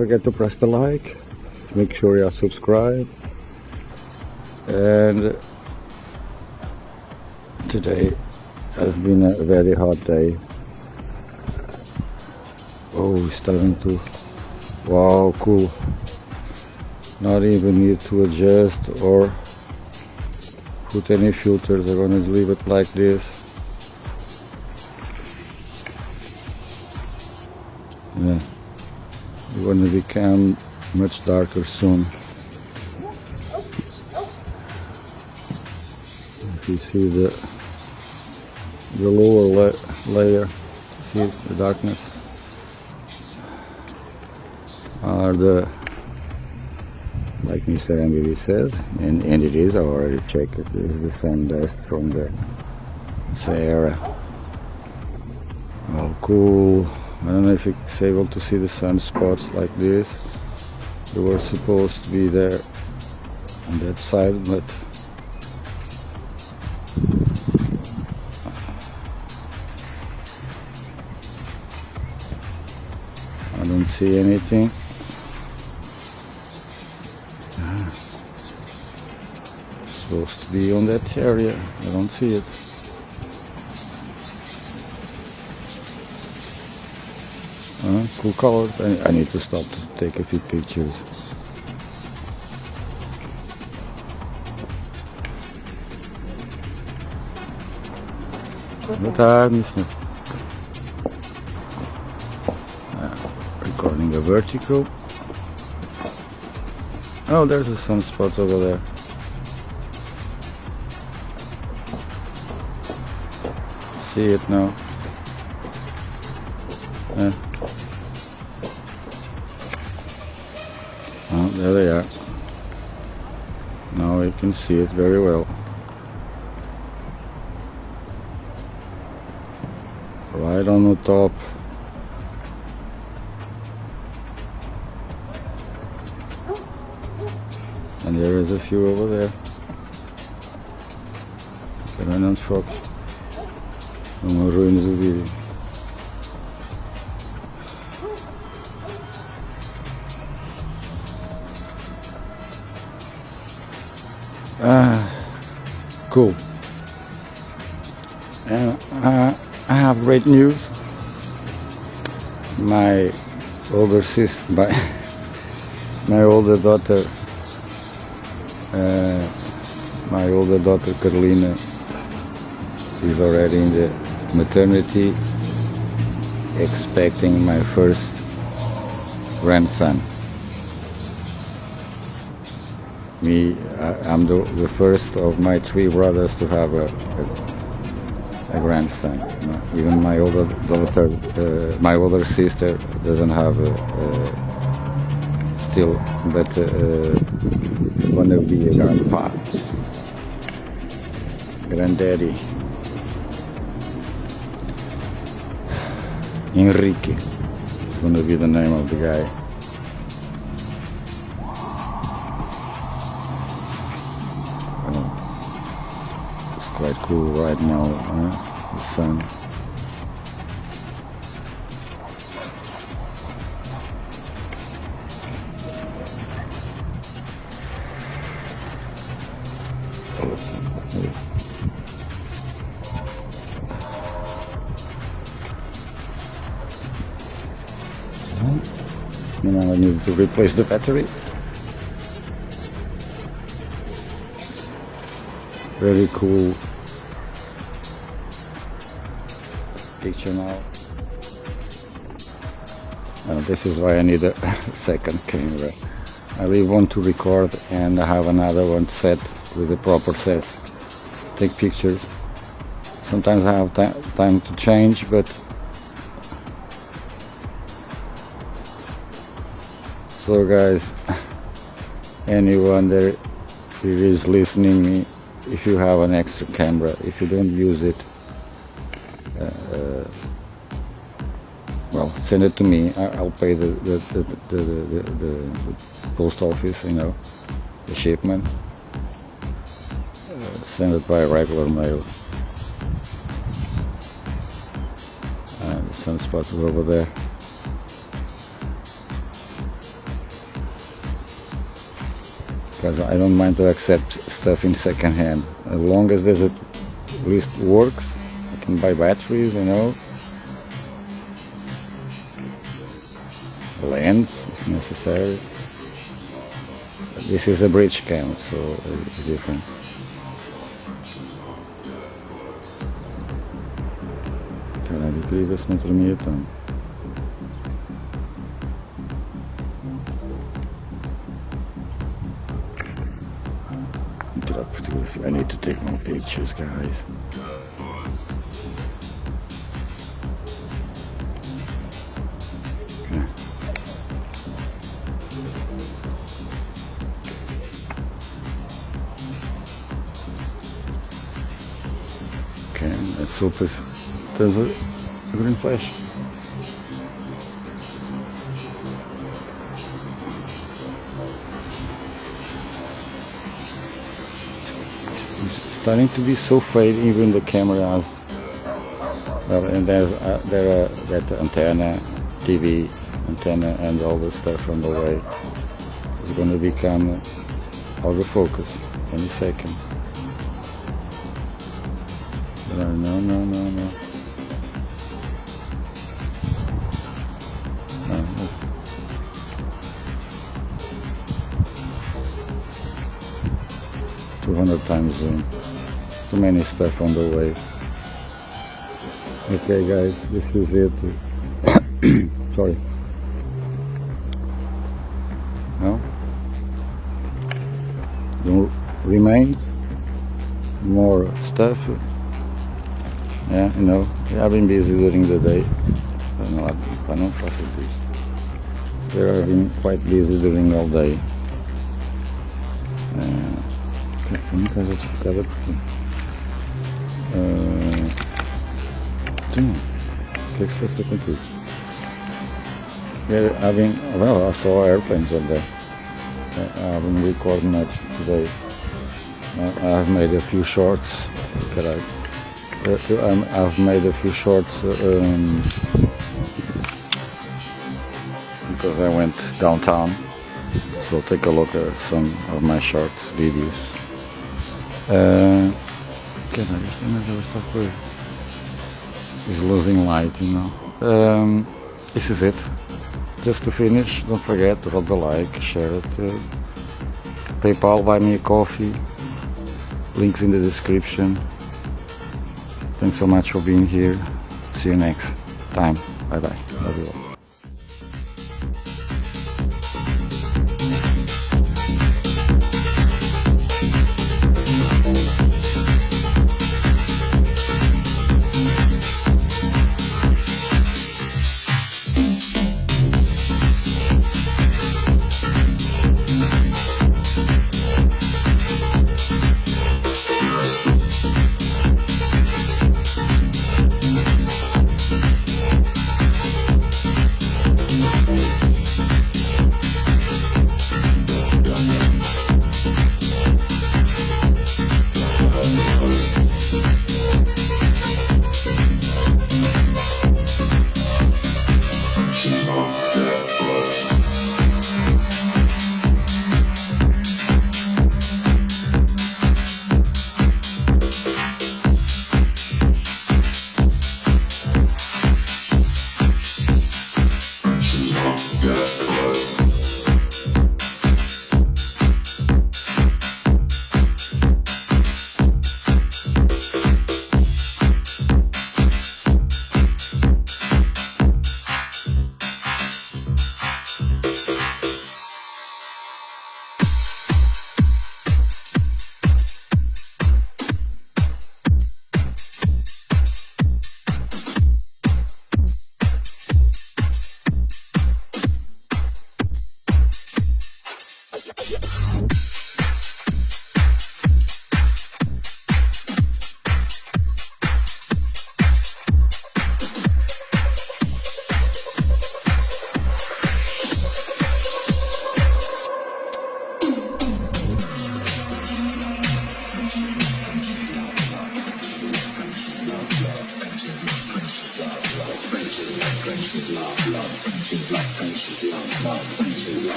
forget to press the like, make sure you are subscribed, and today has been a very hot day. Oh, it's starting to, wow, cool. Not even need to adjust or put any filters. I'm gonna leave it like this. Yeah, it's gonna become much darker soon. If you see the lower layer, see the darkness, are the, like Mr. MBV says, and it is, I already checked it, this is the same dust from the Sahara. Oh, cool. I don't know if it's able to see the sunspots like this. They were supposed to be there on that side, but I don't see anything. Supposed to be on that area. I don't see it. Cool colors. I need to stop to take a few pictures. Boa tarde, senhor. Recording a vertical. Oh, there's a sunspot over there. See it now. Oh, there they are. Now you can see it very well. Right on the top. And there is a few over there. Espera, não desfoques. Não arruines o vídeo. Cool. I have great news. My older sister, my older daughter, Carolina, is already in the maternity, expecting my first grandson. I'm the first of my 3 brothers to have a grandson. Even my older daughter, my older sister doesn't have still, but gonna be a grandpa, granddaddy. Enrique is gonna be the name of the guy. Quite cool right now, the sun. Now I need to replace the battery. Very cool picture now. This is why I need a second camera. I leave one to record and I have another one set with the proper set. Take pictures. Sometimes I have time to change, but so guys, anyone there who is listening me, if you have an extra camera, if you don't use it, well, send it to me. I'll pay the post office, you know, the shipment. Send it by regular mail. The sunspots are over there. because I don't mind to accept stuff in second hand as long as there's at least works. I can buy batteries, you know, lens if necessary. But this is a bridge cam, so it's different. Caralho, incrível se não tremia tanto. I need to take more pictures, guys. Okay. Okay, let's hope there's a green flash. Starting to be so fade, even the camera has. Well, and there's that antenna, TV antenna, and all the stuff on the way is going to become out of focus any second. No. No. 200 times zoom. Too many stuff on the way. Okay guys, this is it. Sorry. No? The remains. More stuff. Yeah, you know, I've been busy during the day. We have been quite busy during all day. Nunca já desfocada porque o que é que se passou contigo? Well, I saw airplanes up there. I haven't recorded much today. I've made a few shorts. I've made a few shorts because I went downtown. So take a look at some of my shorts videos. Caralho, esta merda está coisa. Is losing light, you know. This is it. Just to finish, don't forget to drop the like, share it. PayPal, buy me a coffee. Links in the description. Thanks so much for being here. See you next time. Bye bye. Love you all.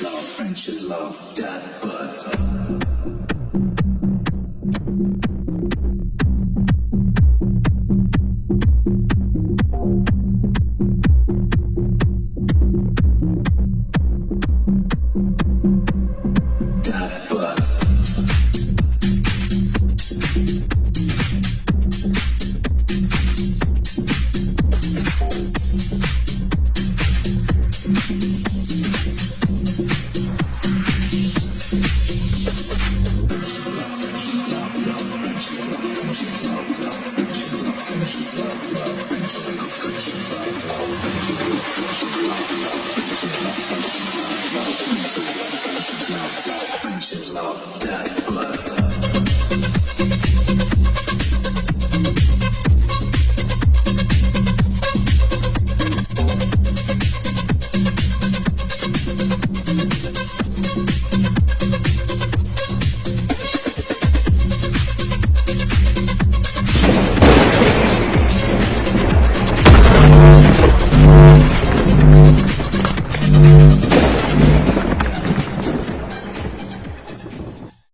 love, French's love, that buzz. That buzz. French's love, that buzz.